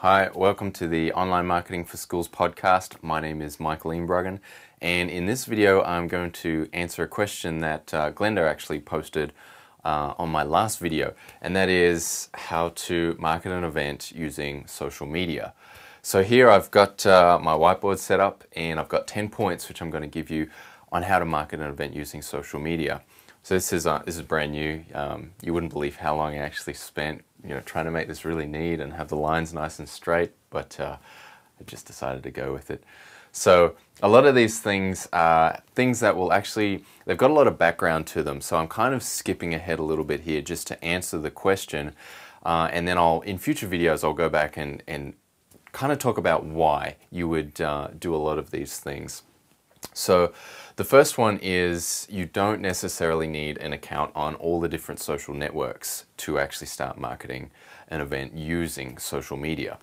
Hi, welcome to the Online Marketing for Schools podcast. My name is Michael Inbruggen, and in this video I'm going to answer a question that Glenda actually posted on my last video, and that is how to market an event using social media. So here I've got my whiteboard set up, and I've got 10 points which I'm going to give you on how to market an event using social media. So this is brand new. You wouldn't believe how long I actually spent, trying to make this really neat and have the lines nice and straight. But I just decided to go with it. So a lot of these things are things that will actually, they've got a lot of background to them. So I'm kind of skipping ahead a little bit here just to answer the question, and then in future videos I'll go back and kind of talk about why you would do a lot of these things. So the first one is you don't necessarily need an account on all the different social networks to actually start marketing an event using social media.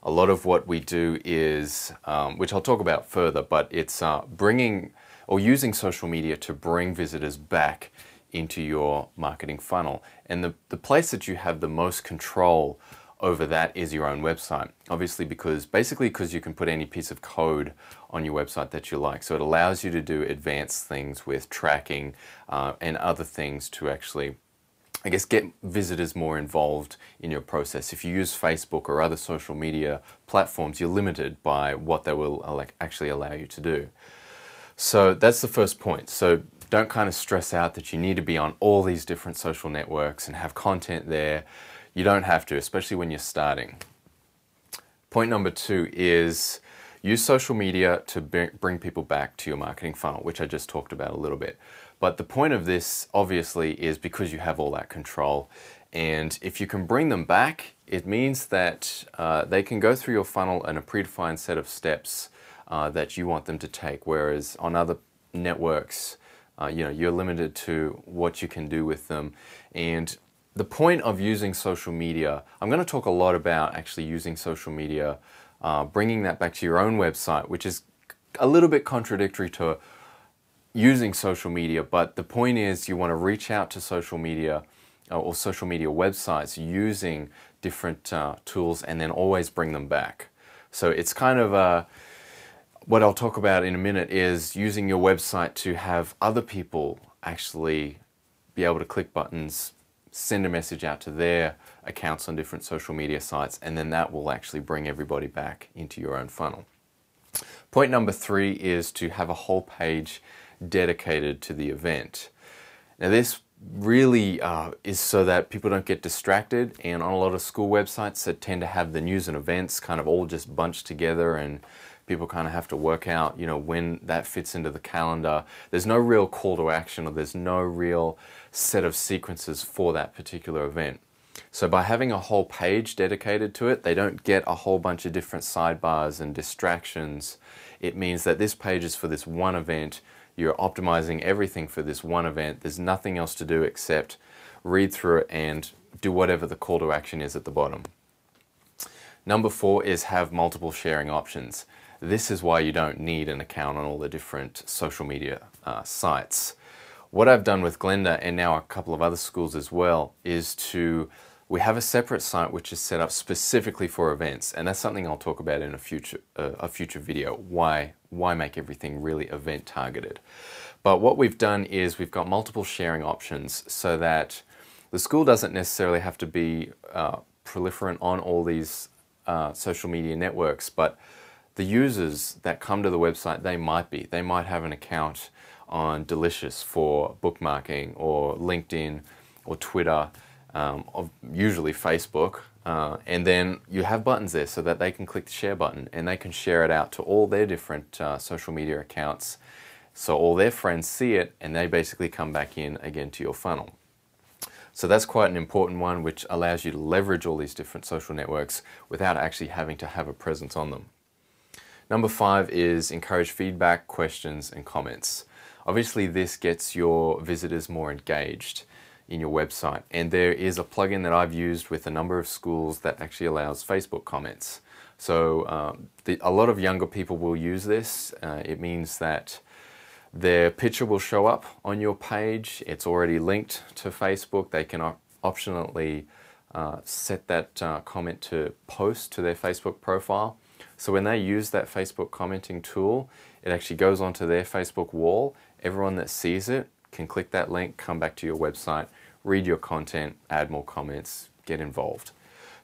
A lot of what we do is, which I'll talk about further, but it's bringing or using social media to bring visitors back into your marketing funnel. And the place that you have the most control over that is your own website. Obviously because you can put any piece of code on your website that you like. So it allows you to do advanced things with tracking and other things to actually, I guess, get visitors more involved in your process. If you use Facebook or other social media platforms, you're limited by what they will actually allow you to do. So that's the first point. So don't kind of stress out that you need to be on all these different social networks and have content there. You don't have to, especially when you're starting. Point number 2 is use social media to bring people back to your marketing funnel, which I just talked about a little bit. But the point of this, obviously, is because you have all that control. And if you can bring them back, it means that they can go through your funnel in a predefined set of steps that you want them to take. Whereas on other networks, you're limited to what you can do with them. And the point of using social media, I'm going to talk a lot about actually using social media, bringing that back to your own website, which is a little bit contradictory to using social media, but the point is you want to reach out to social media or social media websites using different tools and then always bring them back. So it's kind of what I'll talk about in a minute is using your website to have other people actually be able to click buttons, send a message out to their accounts on different social media sites, and then that will actually bring everybody back into your own funnel. Point number 3 is to have a whole page dedicated to the event. Now this really is so that people don't get distracted, and on a lot of school websites that tend to have the news and events kind of all just bunched together, and people kind of have to work out, when that fits into the calendar. There's no real call to action, or there's no real set of sequences for that particular event. So by having a whole page dedicated to it, they don't get a whole bunch of different sidebars and distractions. It means that this page is for this one event. You're optimizing everything for this one event. There's nothing else to do except read through it and do whatever the call to action is at the bottom. Number 4 is have multiple sharing options. This is why you don't need an account on all the different social media sites. What I've done with Glenda and now a couple of other schools as well is we have a separate site which is set up specifically for events, and that's something I'll talk about in a future video, why make everything really event targeted. But what we've done is we've got multiple sharing options so that the school doesn't necessarily have to be proliferant on all these social media networks, but the users that come to the website, they might have an account on Delicious for bookmarking, or LinkedIn, or Twitter, usually Facebook, and then you have buttons there so that they can click the share button and they can share it out to all their different social media accounts, so all their friends see it and they basically come back in again to your funnel. So that's quite an important one, which allows you to leverage all these different social networks without actually having to have a presence on them. Number 5 is encourage feedback, questions, and comments. Obviously this gets your visitors more engaged in your website, and there is a plugin that I've used with a number of schools that actually allows Facebook comments. So a lot of younger people will use this. It means that their picture will show up on your page. It's already linked to Facebook. They can optionally set that comment to post to their Facebook profile. So when they use that Facebook commenting tool, it actually goes onto their Facebook wall. Everyone that sees it can click that link, come back to your website, read your content, add more comments, get involved.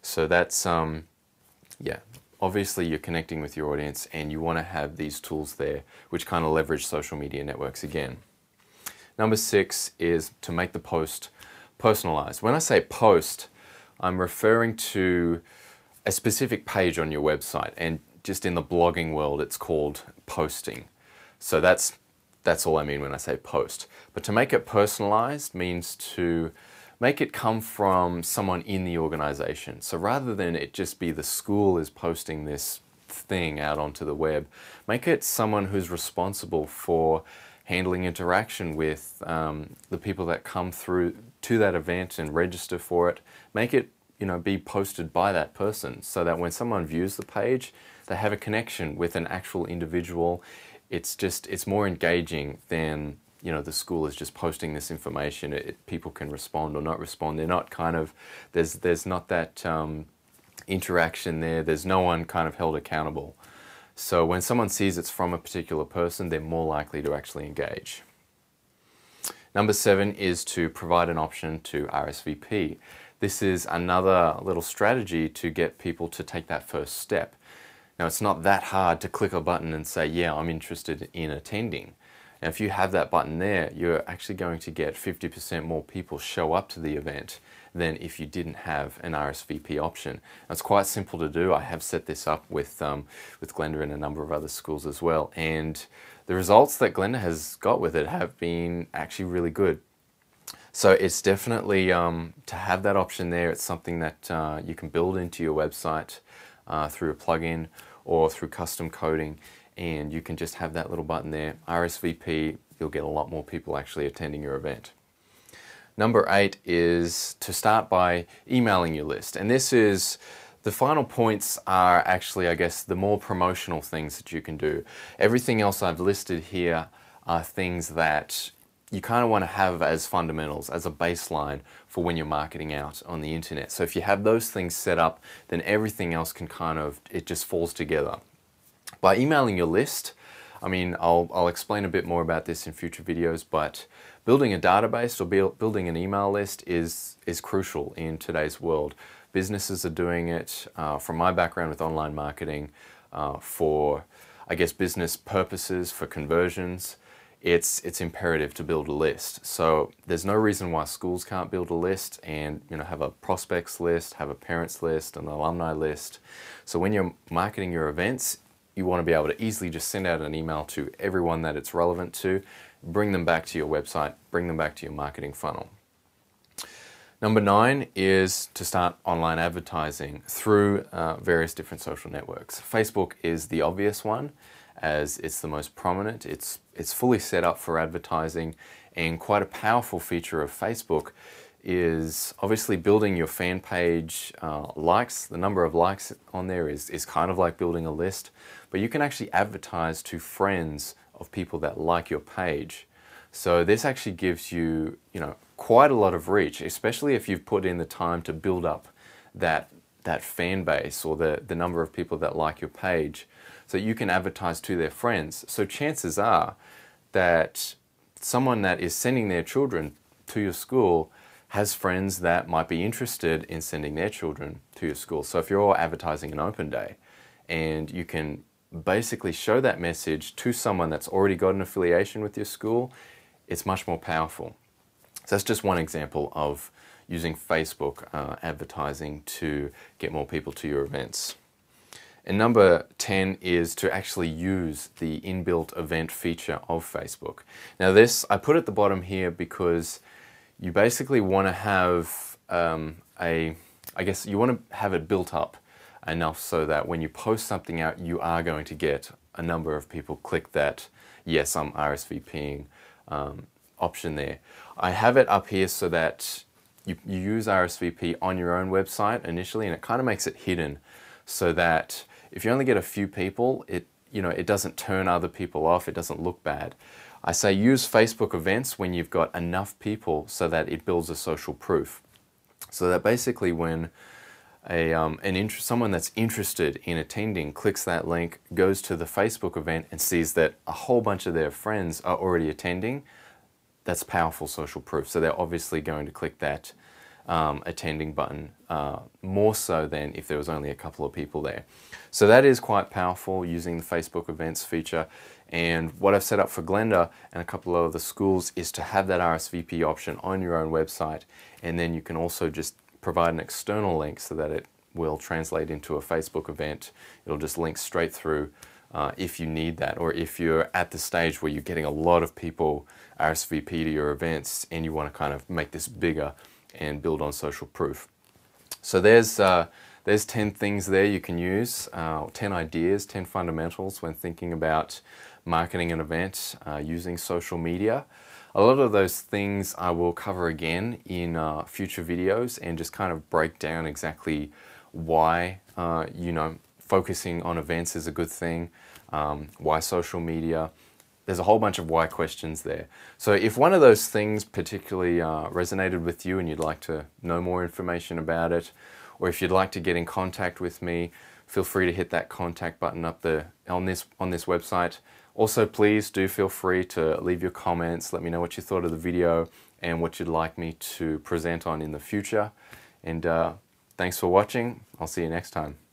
So that's, yeah, obviously you're connecting with your audience and you want to have these tools there which kind of leverage social media networks again. Number 6 is to make the post personalized. When I say post, I'm referring to a specific page on your website, and just in the blogging world it's called posting. So that's all I mean when I say post. But to make it personalized means to make it come from someone in the organization. So rather than it just be the school is posting this thing out onto the web, make it someone who's responsible for handling interaction with the people that come through to that event and register for it. Make it, be posted by that person so that when someone views the page, they have a connection with an actual individual. It's more engaging than, the school is just posting this information. People can respond or not respond. They're not there's not that interaction there. There's no one kind of held accountable. So when someone sees it's from a particular person, they're more likely to actually engage. Number 7 is to provide an option to RSVP. This is another little strategy to get people to take that first step. Now, it's not that hard to click a button and say, yeah, I'm interested in attending. And if you have that button there, you're actually going to get 50% more people show up to the event than if you didn't have an RSVP option. It's quite simple to do. I have set this up with Glenda and a number of other schools as well. And the results that Glenda has got with it have been actually really good. So it's definitely, to have that option there, it's something that you can build into your website through a plugin or through custom coding, and you can just have that little button there, RSVP. You'll get a lot more people actually attending your event. Number 8 is to start by emailing your list. And this is, the final points are actually, I guess, the more promotional things that you can do. Everything else I've listed here are things that you kind of want to have as fundamentals, as a baseline for when you're marketing out on the internet. So if you have those things set up, then everything else can it just falls together. By emailing your list, I mean, I'll explain a bit more about this in future videos, but building a database or building an email list is crucial in today's world. Businesses are doing it, from my background with online marketing, for, I guess, business purposes, for conversions. It's imperative to build a list. So there's no reason why schools can't build a list and have a prospects list, have a parents list, an alumni list. So when you're marketing your events, you want to be able to easily just send out an email to everyone that it's relevant to, bring them back to your website, bring them back to your marketing funnel. Number 9 is to start online advertising through various different social networks. Facebook is the obvious one, as it's the most prominent. It's fully set up for advertising, and quite a powerful feature of Facebook is obviously building your fan page likes. The number of likes on there is kind of like building a list, but you can actually advertise to friends of people that like your page. So this actually gives you, quite a lot of reach, especially if you've put in the time to build up that fan base or the number of people that like your page, so you can advertise to their friends. So chances are that someone that is sending their children to your school has friends that might be interested in sending their children to your school. So if you're advertising an open day and you can basically show that message to someone that's already got an affiliation with your school, it's much more powerful. So that's just one example of using Facebook advertising to get more people to your events. And number 10 is to actually use the inbuilt event feature of Facebook. Now this, I put at the bottom here because you basically want to have I guess you want to have it built up enough so that when you post something out, you are going to get a number of people click that, yes, I'm RSVPing option there. I have it up here so that you use RSVP on your own website initially, and it kind of makes it hidden so that if you only get a few people, it doesn't turn other people off, it doesn't look bad. I say use Facebook events when you've got enough people so that it builds a social proof. So that basically when someone that's interested in attending clicks that link, goes to the Facebook event and sees that a whole bunch of their friends are already attending, that's powerful social proof. So they're obviously going to click that attending button more so than if there was only a couple of people there. So that is quite powerful using the Facebook events feature. And what I've set up for Glenda and a couple of other schools is to have that RSVP option on your own website, and then you can also just provide an external link so that it will translate into a Facebook event. It'll just link straight through if you need that, or if you're at the stage where you're getting a lot of people RSVP to your events and you want to kind of make this bigger and build on social proof. So there's 10 things there you can use, 10 ideas, 10 fundamentals when thinking about marketing an event using social media. A lot of those things I will cover again in future videos and just kind of break down exactly why focusing on events is a good thing, why social media. There's a whole bunch of why questions there. So if one of those things particularly resonated with you and you'd like to know more information about it, or if you'd like to get in contact with me, feel free to hit that contact button up there on this website. Also, please do feel free to leave your comments, let me know what you thought of the video and what you'd like me to present on in the future. And thanks for watching. I'll see you next time.